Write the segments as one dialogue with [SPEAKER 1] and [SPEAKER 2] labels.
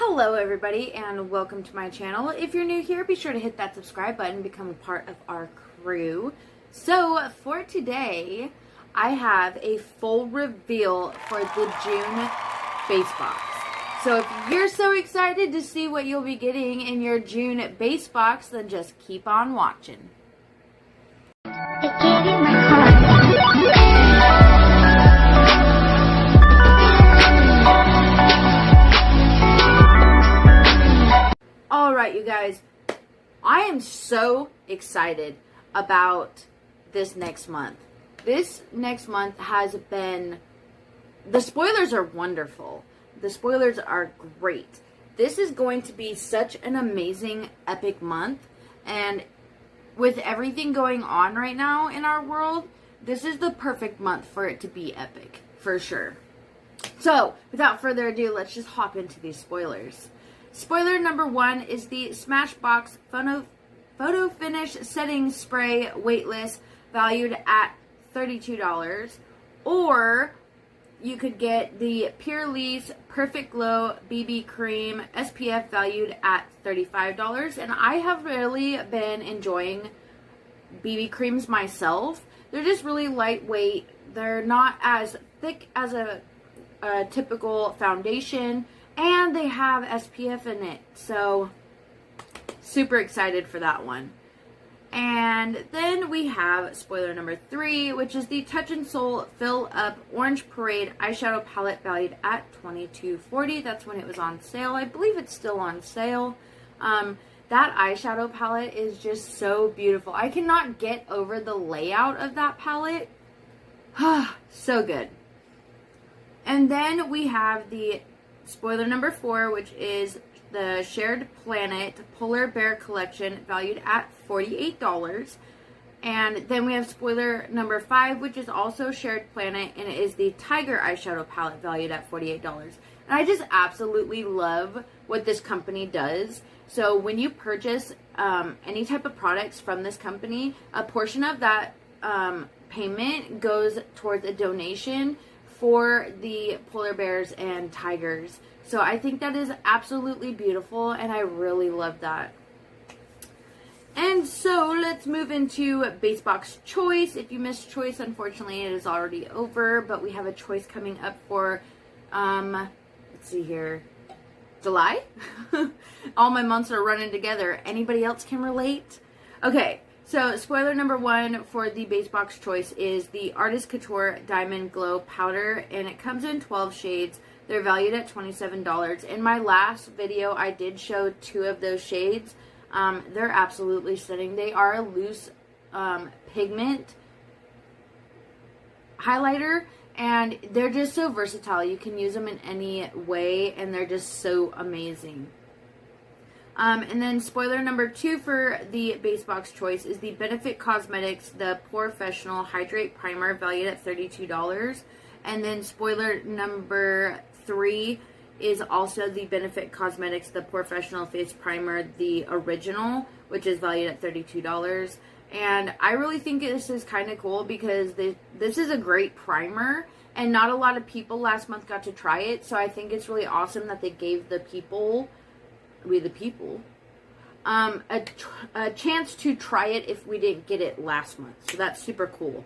[SPEAKER 1] Hello everybody and welcome to my channel. If you're new here, be sure to hit that subscribe button and become a part of our crew. So for today, I have a full reveal for the June base box. So if you're so excited to see what you'll be getting in your June base box, then just keep on watching. Alright you guys, I am so excited about this next month. This next month has been, the spoilers are wonderful. The spoilers are great. This is going to be such an amazing, epic month. And with everything going on right now in our world, this is the perfect month for it to be epic, for sure. So, without further ado, let's just hop into these spoilers. Spoiler number 1 is the Smashbox Photo Finish Setting Spray Weightless, valued at $32. Or you could get the Purely's Perfect Glow BB Cream SPF, valued at $35. And I have really been enjoying BB creams myself. They're just really lightweight. They're not as thick as a typical foundation. And they have SPF in it. So, super excited for that one. And then we have spoiler number 3, which is the Touch in Soul Fill Up Orange Parade Eyeshadow Palette, valued at $22.40. That's when it was on sale. I believe it's still on sale. That eyeshadow palette is just so beautiful. I cannot get over the layout of that palette. So good. And then we have the spoiler number 4, which is the Shared Planet Polar Bear Collection, valued at $48. And then we have spoiler number 5, which is also Shared Planet, and it is the Tiger Eyeshadow Palette, valued at $48. And I just absolutely love what this company does. So when you purchase any type of products from this company, a portion of that payment goes towards a donation for the polar bears and tigers. So I think that is absolutely beautiful, and I really love that. And so let's move into base box choice. If you missed choice, unfortunately it is already over, but we have a choice coming up for let's see here, July. All my months are running together. Anybody else can relate? Okay. So, spoiler number 1 for the base box choice is the Artist Couture Diamond Glow Powder, and it comes in 12 shades. They're valued at $27. In my last video, I did show 2 of those shades. They're absolutely stunning. They are a loose pigment highlighter, and they're just so versatile. You can use them in any way, and they're just so amazing. And then spoiler number 2 for the base box choice is the Benefit Cosmetics The Professional Hydrate Primer, valued at $32. And then spoiler number 3 is also the Benefit Cosmetics The Professional Face Primer, the original, which is valued at $32. And I really think this is kind of cool because this is a great primer, and not a lot of people last month got to try it. So I think it's really awesome that they gave the people, a chance to try it if we didn't get it last month. So that's super cool.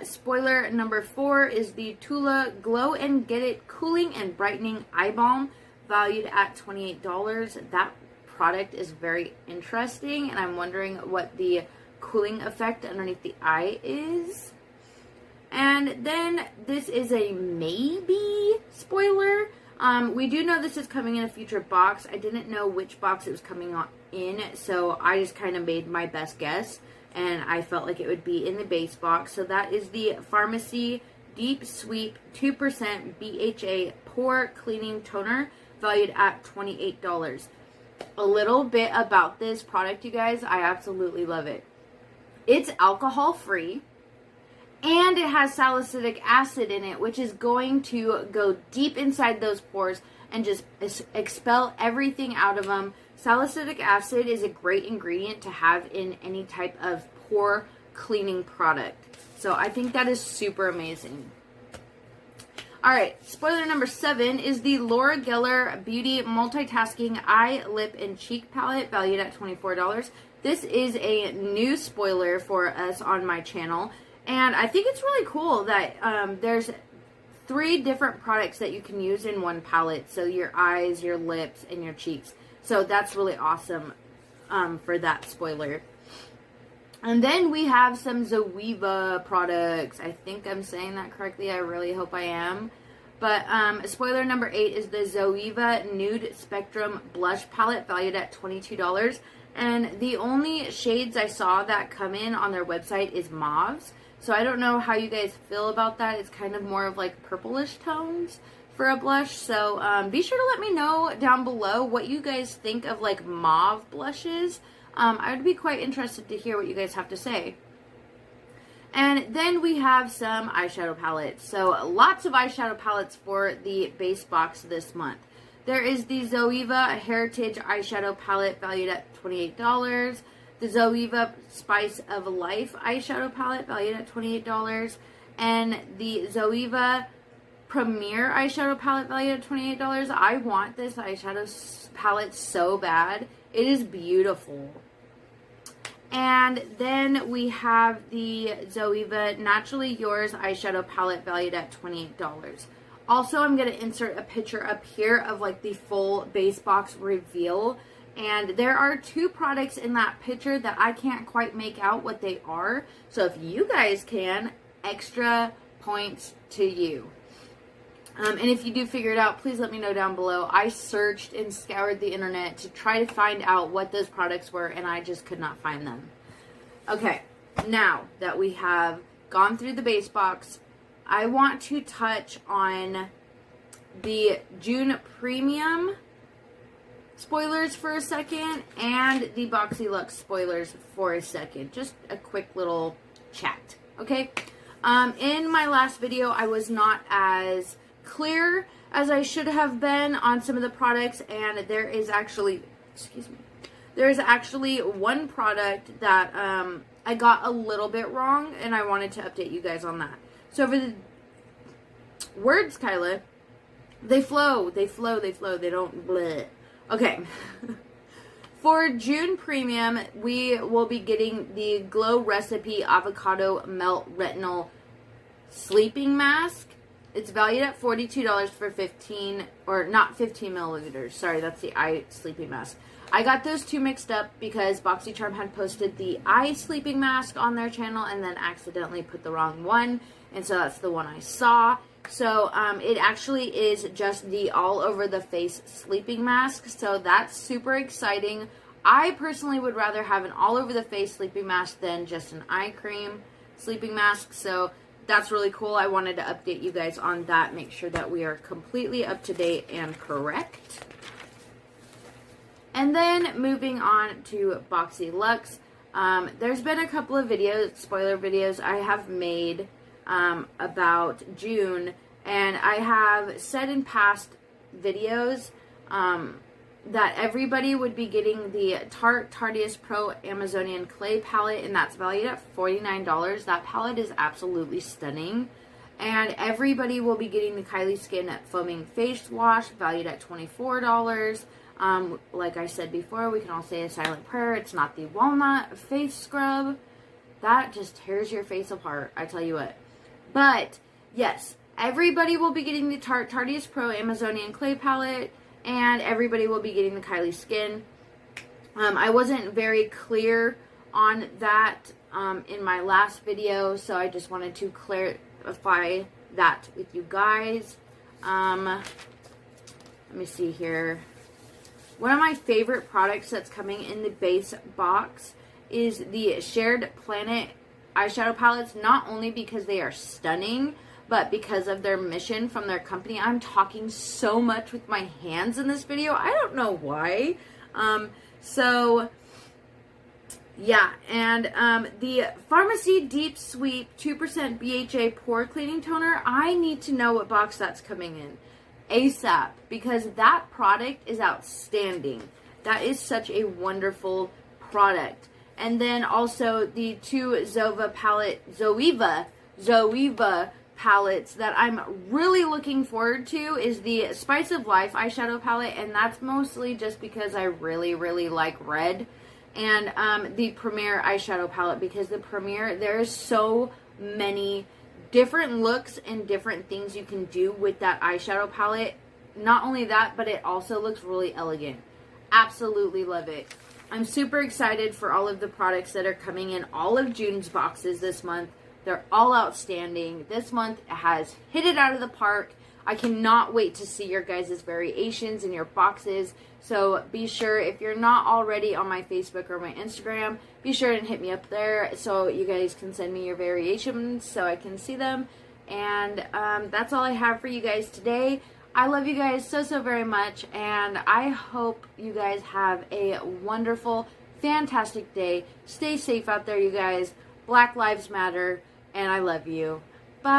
[SPEAKER 1] Spoiler number 4 is the Tula Glow and Get It Cooling and Brightening Eye Balm, valued at $28. That product is very interesting, and I'm wondering what the cooling effect underneath the eye is. And then this is a maybe spoiler. We do know this is coming in a future box. I didn't know which box it was coming in, so I just kind of made my best guess, and I felt like it would be in the base box. So that is the Pharmacy Deep Sweep 2% BHA Pore Cleaning Toner, valued at $28. A little bit about this product, you guys. I absolutely love it. It's alcohol-free. And it has salicylic acid in it, which is going to go deep inside those pores and just expel everything out of them. Salicylic acid is a great ingredient to have in any type of pore cleaning product. So I think that is super amazing. Alright, spoiler number 7 is the Laura Geller Beauty Multitasking Eye, Lip, and Cheek Palette, valued at $24. This is a new spoiler for us on my channel, and I think it's really cool that there's 3 different products that you can use in one palette. So your eyes, your lips, and your cheeks. So that's really awesome for that spoiler. And then we have some Zoeva products. I think I'm saying that correctly. I really hope I am. But spoiler number 8 is the Zoeva Nude Spectrum Blush Palette, valued at $22. And the only shades I saw that come in on their website is mauves. So I don't know how you guys feel about that. It's kind of more of like purplish tones for a blush. So be sure to let me know down below what you guys think of like mauve blushes. I would be quite interested to hear what you guys have to say. And then we have some eyeshadow palettes. So lots of eyeshadow palettes for the base box this month. There is the Zoeva Heritage Eyeshadow Palette, valued at $28. The Zoeva Spice of Life Eyeshadow Palette, valued at $28. And the Zoeva Premier Eyeshadow Palette, valued at $28. I want this eyeshadow palette so bad. It is beautiful. And then we have the Zoeva Naturally Yours eyeshadow palette, valued at $28. Also, I'm going to insert a picture up here of like the full base box reveal. And there are 2 products in that picture that I can't quite make out what they are. So if you guys can, extra points to you. And if you do figure it out, please let me know down below. I searched and scoured the internet to try to find out what those products were, and I just could not find them. Okay, now that we have gone through the base box, I want to touch on the June Premium spoilers for a second and the Boxy Luxe spoilers for a second. Just a quick little chat, okay? In my last video, I was not as clear as I should have been on some of the products, and there is actually, there's actually one product that I got a little bit wrong, and I wanted to update you guys on that. So for the words, Kyla, they flow, they don't bleh. Okay. For June Premium, we will be getting the Glow Recipe Avocado Melt Retinol Sleeping Mask. It's valued at $42 for 15, or not 15 milliliters. Sorry, that's the eye sleeping mask. I got those 2 mixed up because Boxycharm had posted the eye sleeping mask on their channel and then accidentally put the wrong one. And so that's the one I saw. So it actually is just the all over the face sleeping mask. So that's super exciting. I personally would rather have an all over the face sleeping mask than just an eye cream sleeping mask. So that's really cool. I wanted to update you guys on that. Make sure that we are completely up to date and correct. And then moving on to Boxy Luxe. There's been a couple of videos, spoiler videos I have made about June, and I have said in past videos that everybody would be getting the Tarte Tarteist Pro Amazonian Clay Palette, and that's valued at $49. That palette is absolutely stunning. And everybody will be getting the Kylie Skin Foaming Face Wash, valued at $24. Like I said before, we can all say a silent prayer. It's not the walnut face scrub. That just tears your face apart, I tell you what. But, yes, everybody will be getting the Tarte Tarteist Pro Amazonian Clay Palette, and everybody will be getting the Kylie Skin. I wasn't very clear on that in my last video, so I just wanted to clarify that with you guys. Let me see here. One of my favorite products that's coming in the base box is the Shared Planet eyeshadow palettes, not only because they are stunning, but because of their mission from their company. I'm talking so much with my hands in this video. I don't know why. So, yeah. And the Pharmacy Deep Sweep 2% BHA Pore Cleaning Toner, I need to know what box that's coming in ASAP, because that product is outstanding. That is such a wonderful product. And then also the 2 Zoeva palettes that I'm really looking forward to is the Spice of Life eyeshadow palette, and that's mostly just because I really, really like red. And the Premier eyeshadow palette, because the Premier, there's so many different looks and different things you can do with that eyeshadow palette. Not only that, but it also looks really elegant. Absolutely love it. I'm super excited for all of the products that are coming in all of June's boxes this month. They're all outstanding. This month has hit it out of the park. I cannot wait to see your guys' variations in your boxes. So be sure, if you're not already on my Facebook or my Instagram, be sure and hit me up there so you guys can send me your variations so I can see them. And that's all I have for you guys today. I love you guys so, so very much, and I hope you guys have a wonderful, fantastic day. Stay safe out there, you guys. Black Lives Matter, and I love you. Bye!